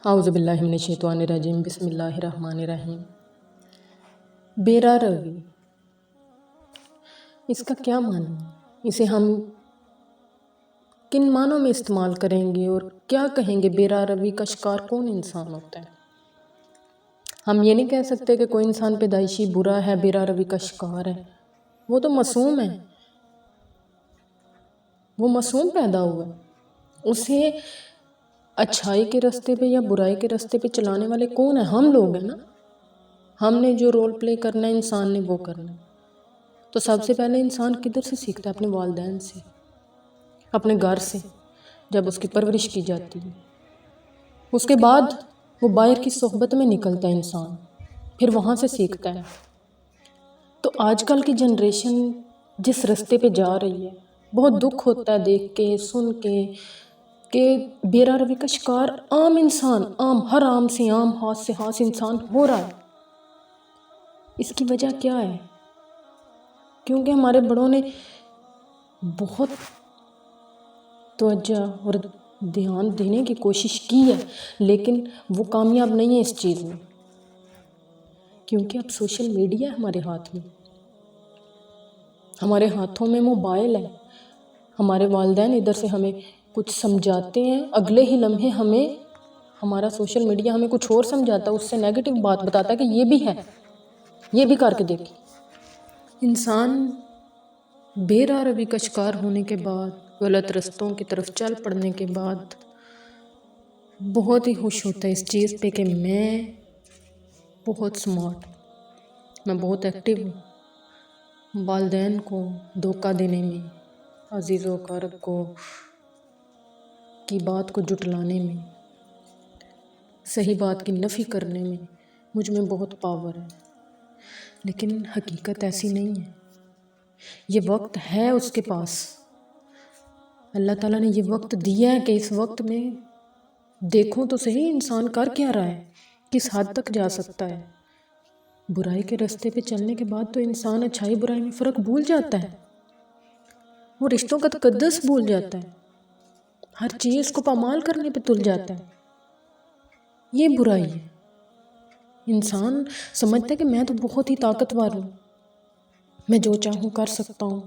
اعوذ باللہ من الشیطان الرجیم، بسم اللہ الرحمن الرحیم۔ بیرا روی، اس کا کیا معنی ہے؟ اسے ہم کن معنوں میں استعمال کریں گے اور کیا کہیں گے؟ بیرا روی کا شکار کون انسان ہوتا ہے؟ ہم یہ نہیں کہہ سکتے کہ کوئی انسان پیدائشی برا ہے، بیرا روی کا شکار ہے۔ وہ تو معصوم ہے، وہ معصوم پیدا ہوا ہے۔ اسے اچھائی کے راستے پہ یا برائی کے راستے پہ چلانے والے کون ہیں؟ ہم لوگ ہیں نا۔ ہم نے جو رول پلے کرنا ہے، انسان نے وہ کرنا ہے۔ تو سب سے پہلے انسان کدھر سے سیکھتا ہے؟ اپنے والدین سے، اپنے گھر سے، جب اس کی پرورش کی جاتی ہے۔ اس کے بعد وہ باہر کی صحبت میں نکلتا ہے انسان، پھر وہاں سے سیکھتا ہے۔ تو آج کل کی جنریشن جس راستے پہ جا رہی ہے، بہت دکھ ہوتا ہے دیکھ کے، سن کے، کہ بیرا روی کا شکار عام انسان، ہر عام سے عام، ہاتھ سے ہاتھ انسان ہو رہا ہے۔ اس کی وجہ کیا ہے؟ کیونکہ ہمارے بڑوں نے بہت توجہ اور دھیان دینے کی کوشش کی ہے، لیکن وہ کامیاب نہیں ہے اس چیز میں، کیونکہ اب سوشل میڈیا ہے ہمارے ہاتھ میں، ہمارے ہاتھوں میں موبائل ہے۔ ہمارے والدین ادھر سے ہمیں کچھ سمجھاتے ہیں، اگلے ہی لمحے ہمارا سوشل میڈیا ہمیں کچھ اور سمجھاتا ہے، اس سے نیگیٹو بات بتاتا ہے کہ یہ بھی ہے، یہ بھی کر کے دیکھیں۔ انسان بیرا روی کا شکار ہونے کے بعد، غلط رستوں کی طرف چل پڑنے کے بعد بہت ہی خوش ہوتا ہے اس چیز پہ کہ میں بہت سمارٹ، میں بہت ایکٹیو ہوں۔ والدین کو دھوکہ دینے میں، عزیز و اقارب کی بات کو جھٹلانے میں، صحیح بات کی نفی کرنے میں مجھ میں بہت پاور ہے۔ لیکن حقیقت ایسی نہیں ہے۔ یہ وقت ہے اس کے پاس، اللہ تعالیٰ نے یہ وقت دیا ہے کہ اس وقت میں دیکھوں تو صحیح انسان کر کیا رہا ہے، کس حد تک جا سکتا ہے۔ برائی کے راستے پہ چلنے کے بعد تو انسان اچھائی برائی میں فرق بھول جاتا ہے، وہ رشتوں کا تقدس بھول جاتا ہے، ہر چیز کو پامال کرنے پہ تل جاتا ہے۔ یہ برائی ہے۔ انسان سمجھتا ہے کہ میں تو بہت ہی طاقتور ہوں، میں جو چاہوں کر سکتا ہوں،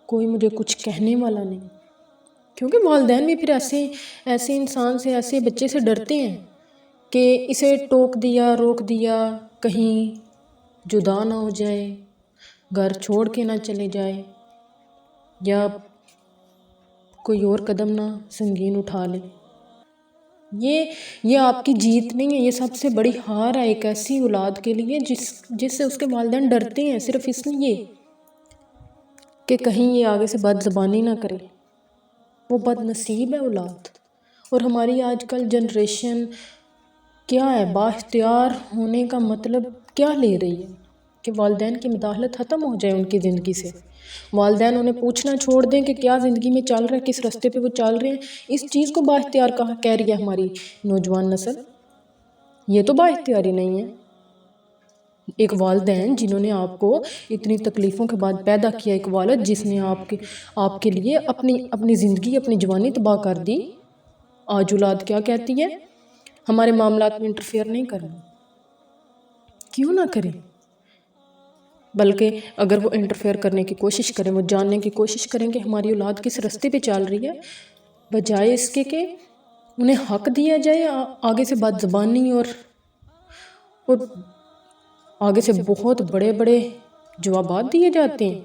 کوئی مجھے کچھ کہنے والا نہیں۔ کیونکہ والدین بھی پھر ایسے انسان سے، ایسے بچے سے ڈرتے ہیں کہ اسے ٹوک دیا، روک دیا، کہیں جدا نہ ہو جائے، گھر چھوڑ کے نہ چلے جائے، یا کوئی اور قدم نہ سنگین اٹھا لے۔ یہ آپ کی جیت نہیں ہے، یہ سب سے بڑی ہار ہے ایک ایسی اولاد کے لیے جس سے اس کے والدین ڈرتے ہیں، صرف اس لیے کہ کہیں یہ آگے سے بد زبانی نہ کرے۔ وہ بد نصیب ہے اولاد۔ اور ہماری آج کل جنریشن کیا ہے؟ با اختیار ہونے کا مطلب کیا لے رہی ہے؟ کہ والدین کی مداخلت ختم ہو جائے ان کی زندگی سے، والدین انہیں پوچھنا چھوڑ دیں کہ کیا زندگی میں چل رہا ہے، کس راستے پہ وہ چل رہے ہیں۔ اس چیز کو با اختیار کہہ رہی ہے ہماری نوجوان نسل۔ یہ تو با اختیاری نہیں ہے۔ ایک والدین جنہوں نے آپ کو اتنی تکلیفوں کے بعد پیدا کیا، ایک والد جس نے آپ کے لیے اپنی زندگی، اپنی جوانی تباہ کر دی، آج اولاد کیا کہتی ہے؟ ہمارے معاملات میں انٹرفیئر نہیں کرنا۔ کیوں نہ کریں؟ بلکہ اگر وہ انٹرفیئر کرنے کی کوشش کریں، وہ جاننے کی کوشش کریں کہ ہماری اولاد کس راستے پہ چل رہی ہے، بجائے اس کے کہ انہیں حق دیا جائے، آگے سے بد زبانی اور آگے سے بہت بڑے بڑے جوابات دیے جاتے ہیں،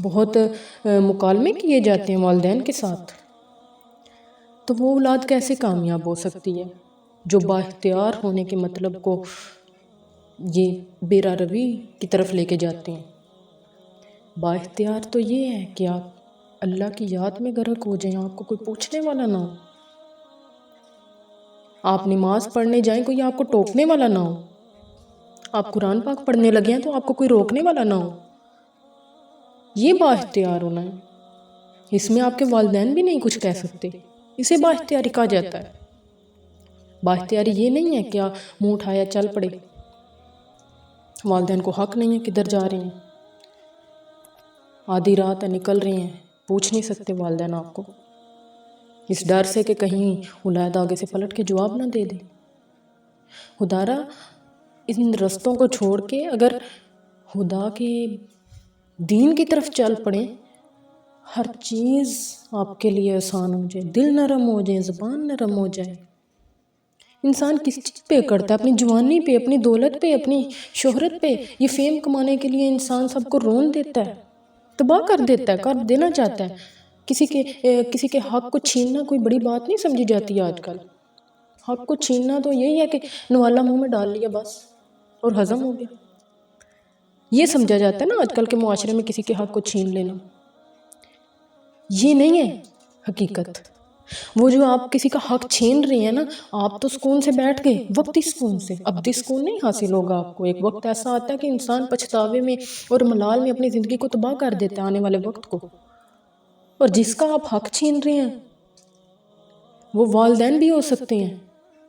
بہت مکالمے کیے جاتے ہیں والدین کے ساتھ۔ تو وہ اولاد کیسے کامیاب ہو سکتی ہے جو با اختیار ہونے کے مطلب کو یہ بیرا روی کی طرف لے کے جاتے ہیں؟ با اختیار تو یہ ہے کہ آپ اللہ کی یاد میں غرق ہو جائیں، آپ کو کوئی پوچھنے والا نہ ہو، آپ نماز پڑھنے جائیں کوئی آپ کو ٹوکنے والا نہ ہو، آپ قرآن پاک پڑھنے لگے ہیں تو آپ کو کوئی روکنے والا نہ ہو۔ یہ با اختیار ہونا ہے۔ اس میں آپ کے والدین بھی نہیں کچھ کہہ سکتے، اسے با اختیاری کہا جاتا ہے۔ با اختیاری یہ نہیں ہے کہ منہ اٹھایا چل پڑے، والدین کو حق نہیں ہے کدھر جا رہے ہیں، آدھی رات ہے نکل رہے ہیں، پوچھ نہیں سکتے والدین آپ کو۔ اس ڈر سے کہ کہیں اولاد آگے سے پلٹ کے جواب نہ دے دے۔ خدارا ان رستوں کو چھوڑ کے اگر خدا کے دین کی طرف چل پڑیں، ہر چیز آپ کے لیے آسان ہو جائے، دل نرم ہو جائے، زبان نرم ہو جائے۔ انسان کس چیز پہ کرتا ہے؟ اپنی جوانی پہ، اپنی دولت پہ، اپنی شہرت پہ۔ یہ فیم کمانے کے لیے انسان سب کو رون دیتا ہے، تباہ کر دیتا ہے، کر دینا چاہتا ہے۔ کسی کے حق کو چھیننا کوئی بڑی بات نہیں سمجھی جاتی آج کل۔ حق کو چھیننا تو یہی ہے کہ نوالا منہ میں ڈال لیا بس اور ہضم ہو گیا۔ یہ سمجھا جاتا ہے نا آج کل کے معاشرے میں کسی کے حق کو چھین لینا۔ یہ نہیں ہے حقیقت۔ وہ جو آپ کسی کا حق چھین رہی ہیں نا، آپ تو سکون سے بیٹھ گئے، وقتی سکون سے، ابدی سکون نہیں حاصل ہوگا آپ کو۔ ایک وقت ایسا آتا ہے کہ انسان پچھتاوے میں اور ملال میں اپنی زندگی کو تباہ کر دیتا ہے، آنے والے وقت کو۔ اور جس کا آپ حق چھین رہے ہیں وہ والدین بھی ہو سکتے ہیں۔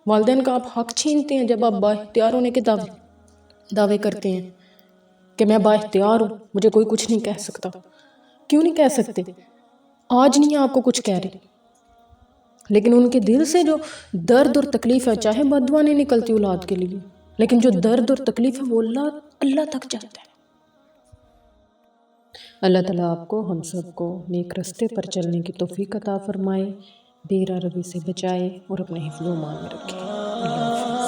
والدین کا آپ حق چھینتے ہیں جب آپ با اختیار ہونے کے دعوے کرتے ہیں کہ میں با اختیار ہوں، مجھے کوئی کچھ نہیں کہہ سکتا۔ کیوں نہیں کہہ سکتے؟ آج نہیں آپ کو کچھ کہہ رہے، لیکن ان کے دل سے جو درد اور تکلیف ہے، چاہے بد دعا نہیں نکلتی اولاد کے لیے، لیکن جو درد اور تکلیف ہے وہ اللہ تک جاتا ہے۔ اللہ تعالیٰ آپ کو، ہم سب کو نیک رستے پر چلنے کی توفیق عطا فرمائے، بے راہ روی سے بچائے اور اپنے حفظ و امان میں رکھے۔ اللہ حافظ۔